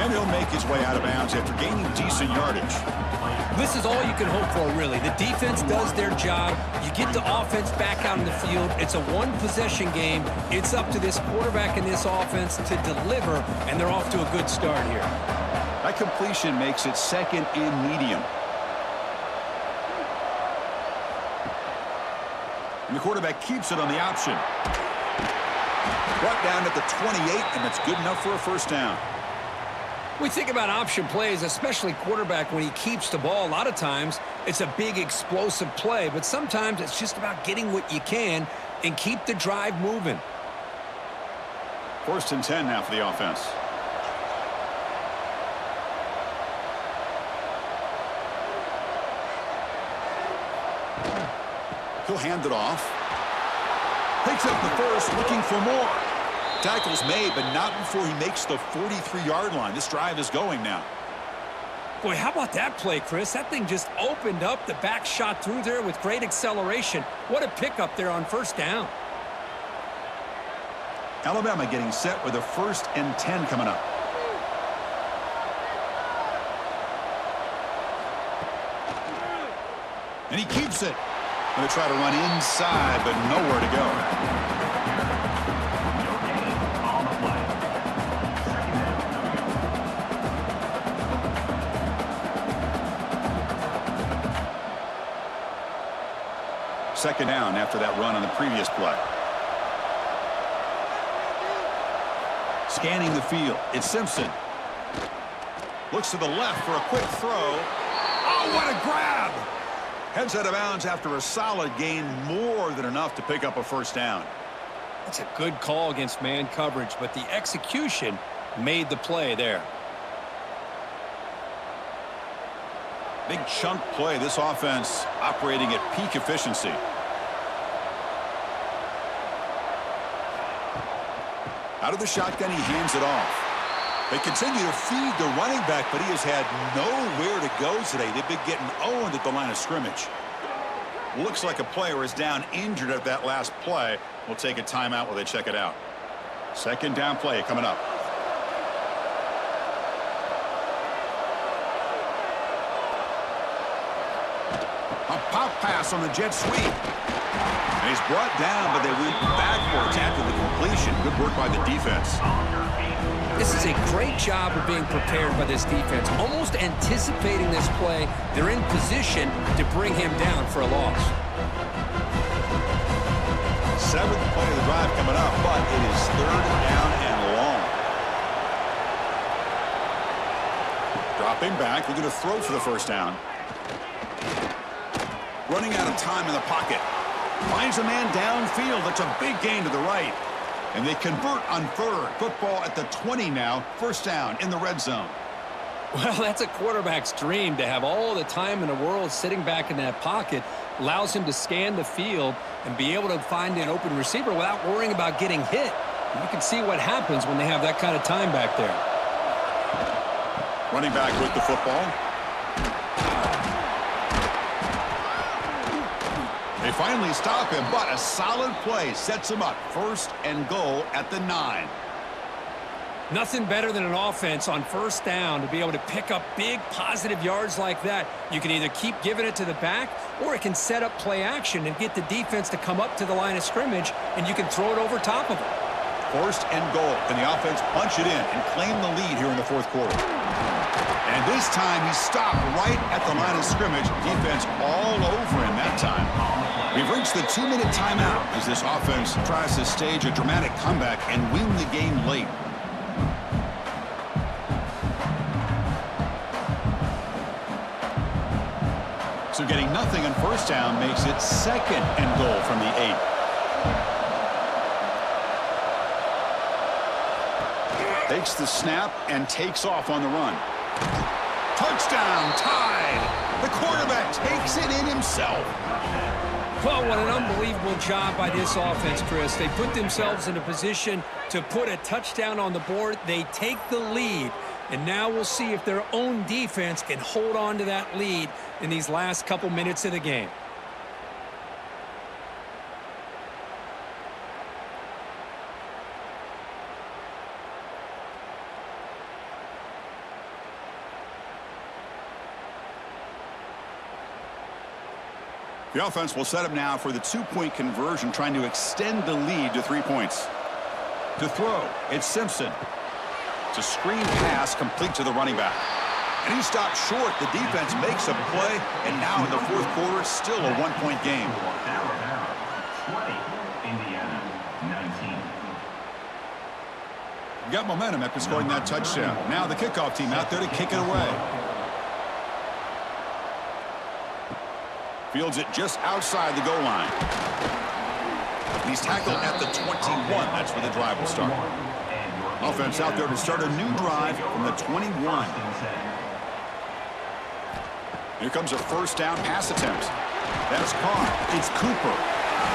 and he'll make his way out of bounds after gaining decent yardage. This is all you can hope for, really. The defense does their job. You get the offense back out in the field. It's a one-possession game. It's up to this quarterback and this offense to deliver, and they're off to a good start here. That completion makes it 2nd and medium. And the quarterback keeps it on the option. Brought down at the 28, and that's good enough for a 1st down. We think about option plays, especially quarterback when he keeps the ball. A lot of times, it's a big explosive play, but sometimes it's just about getting what you can and keep the drive moving. 1st and 10 now for the offense. He'll hand it off. Picks up the 1st, looking for more. Tackle's made, but not before he makes the 43-yard line. This drive is going now. Boy, how about that play, Chris? That thing just opened up. The back shot through there with great acceleration. What a pickup there on 1st down. Alabama getting set with a 1st and 10 coming up. And he keeps it. Going to try to run inside, but nowhere to go. Second down after that run on the previous play. Scanning the field. It's Simpson. Looks to the left for a quick throw. Oh, what a grab! Heads out of bounds after a solid gain, more than enough to pick up a 1st down. That's a good call against man coverage, but the execution made the play there. Big chunk play. This offense operating at peak efficiency. Out of the shotgun, he hands it off. They continue to feed the running back, but he has had nowhere to go today. They've been getting owned at the line of scrimmage. Looks like a player is down injured at that last play. We'll take a timeout while they check it out. Second down play coming up. A pop pass on the jet sweep. And he's brought down, but they went backwards after the completion. Good work by the defense. This is a great job of being prepared by this defense, almost anticipating this play. They're in position to bring him down for a loss. Seventh play of the drive coming up, but it is third down and long. Dropping back, looking to throw for the first down. Running out of time in the pocket. Finds a man downfield. That's a big gain to the right. And they convert on third. Football at the 20 now. First down in the red zone. Well, that's a quarterback's dream to have all the time in the world sitting back in that pocket. Allows him to scan the field and be able to find an open receiver without worrying about getting hit. And you can see what happens when they have that kind of time back there. Running back with the football. They finally stop him, but a solid play sets him up. First and goal at the 9. Nothing better than an offense on first down to be able to pick up big positive yards like that. You can either keep giving it to the back, or it can set up play action and get the defense to come up to the line of scrimmage, and you can throw it over top of them. First and goal. Can the offense punch it in and claim the lead here in the fourth quarter? And this time he stopped right at the line of scrimmage. Defense all over him that time. We've reached the 2-minute timeout as this offense tries to stage a dramatic comeback and win the game late. So getting nothing on first down makes it second and goal from the 8. Takes the snap and takes off on the run. Touchdown, Tide. The quarterback takes it in himself. Well, what an unbelievable job by this offense, Chris. They put themselves in a position to put a touchdown on the board. They take the lead, and now we'll see if their own defense can hold on to that lead in these last couple minutes of the game. The offense will set up now for the 2-point conversion, trying to extend the lead to 3 points. To throw, it's Simpson. It's a screen pass complete to the running back. And he stopped short. The defense makes a play, and now in the fourth quarter, still a 1-point game. 20, Indiana, 19. Got momentum after scoring that touchdown. Now the kickoff team out there to kick it away. Fields it just outside the goal line. And he's tackled at the 21. That's where the drive will start. Offense out there to start a new drive from the 21. Here comes a first down pass attempt. That's caught. It's Cooper.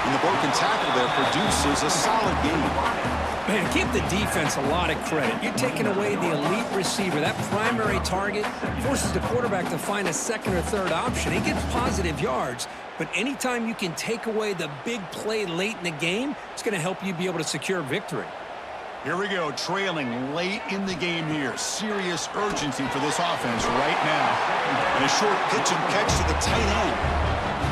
And the broken tackle there produces a solid game. Man, give the defense a lot of credit. You're taking away the elite receiver. That primary target forces the quarterback to find a second or third option. He gets positive yards, but anytime you can take away the big play late in the game, it's going to help you be able to secure victory. Here we go, trailing late in the game here. Serious urgency for this offense right now. And a short pitch and catch to the tight end.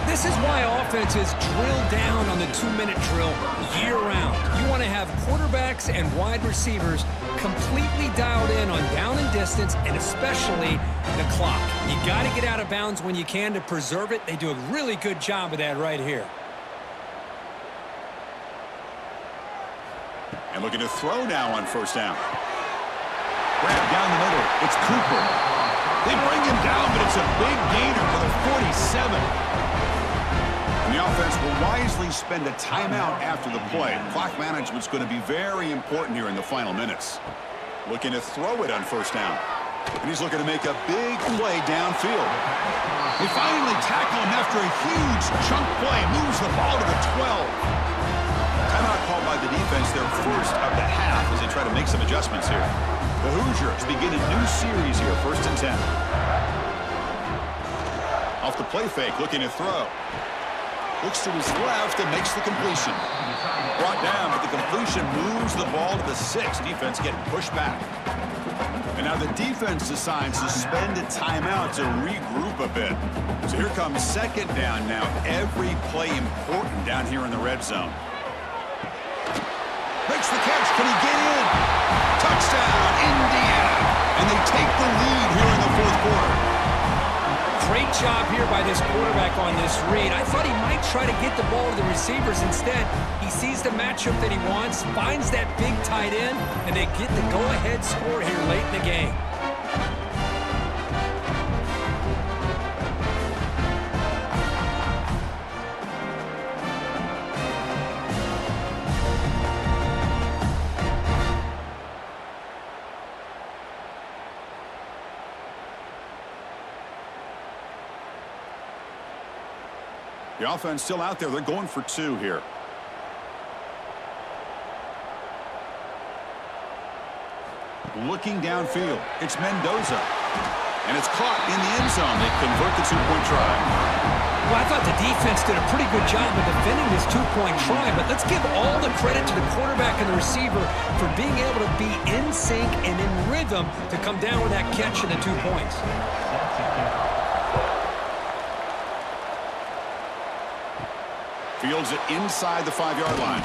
This is why offenses drill down on the 2-minute drill year-round. You want to have quarterbacks and wide receivers completely dialed in on down and distance, and especially the clock. You got to get out of bounds when you can to preserve it. They do a really good job of that right here. And looking to throw now on first down. Grab down the middle. It's Cooper. They bring him down, but it's a big gainer for the 47. And the offense will wisely spend a timeout after the play. Clock management's going to be very important here in the final minutes. Looking to throw it on first down. And he's looking to make a big play downfield. They finally tackle him after a huge chunk play. Moves the ball to the 12. Timeout called by the defense, their first of the half, as they try to make some adjustments here. The Hoosiers begin a new series here, 1st and 10. Off the play fake, looking to throw. Looks to his left and makes the completion. Brought down, but the completion moves the ball to the 6. Defense getting pushed back. And now the defense decides to spend a timeout to regroup a bit. So here comes 2nd down now. Every play important down here in the red zone. Makes the catch. Can he get in? Touchdown, Indiana. And they take the lead here in the 4th quarter. Great job here by this quarterback on this read. I thought he might try to get the ball to the receivers. Instead, he sees the matchup that he wants, finds that big tight end, and they get the go-ahead score here late in the game. The offense still out there. They're going for 2 here. Looking downfield. It's Mendoza. And it's caught in the end zone. They convert the 2-point try. Well, I thought the defense did a pretty good job of defending this 2-point try, but let's give all the credit to the quarterback and the receiver for being able to be in sync and in rhythm to come down with that catch and the 2 points. Fields it inside the 5-yard line.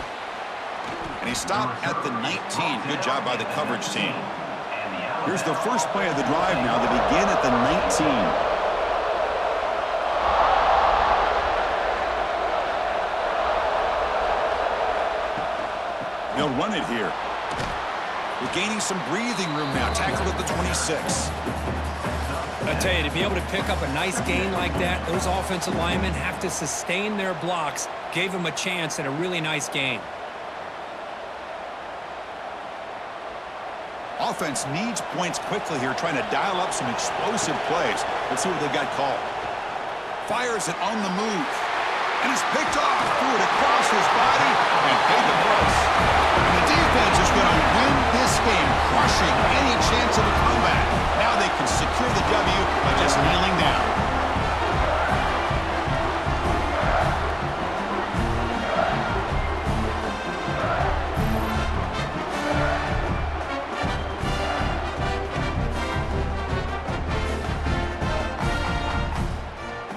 And he stopped at the 19. Good job by the coverage team. Here's the first play of the drive now. They begin at the 19. They'll run it here. We're gaining some breathing room now. Tackled at the 26. I tell you, to be able to pick up a nice gain like that, those offensive linemen have to sustain their blocks. Gave them a chance at a really nice gain. Offense needs points quickly here, trying to dial up some explosive plays. Let's see what they've got called. Fires it on the move. And it's picked off. Threw it across his body and paid the price. And the defense is going to win this game, crushing any chance of a comeback. Now they can secure the W by just kneeling down.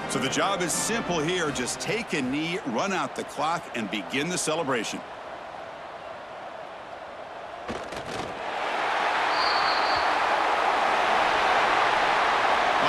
So the job is simple here. Just take a knee, run out the clock, and begin the celebration.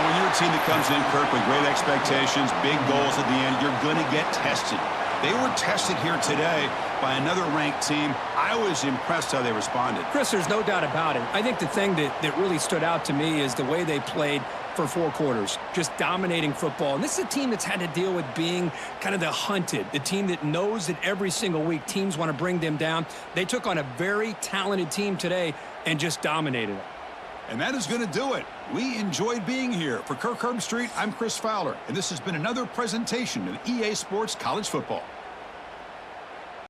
When you're a team that comes in, Kirk, with great expectations, big goals at the end, you're going to get tested. They were tested here today by another ranked team. I was impressed how they responded. Chris, there's no doubt about it. I think the thing that really stood out to me is the way they played for 4 quarters, just dominating football. And this is a team that's had to deal with being kind of the hunted, the team that knows that every single week teams want to bring them down. They took on a very talented team today and just dominated it. And that is going to do it. We enjoyed being here. For Kirk Herbstreit, I'm Chris Fowler, and this has been another presentation of EA Sports College Football.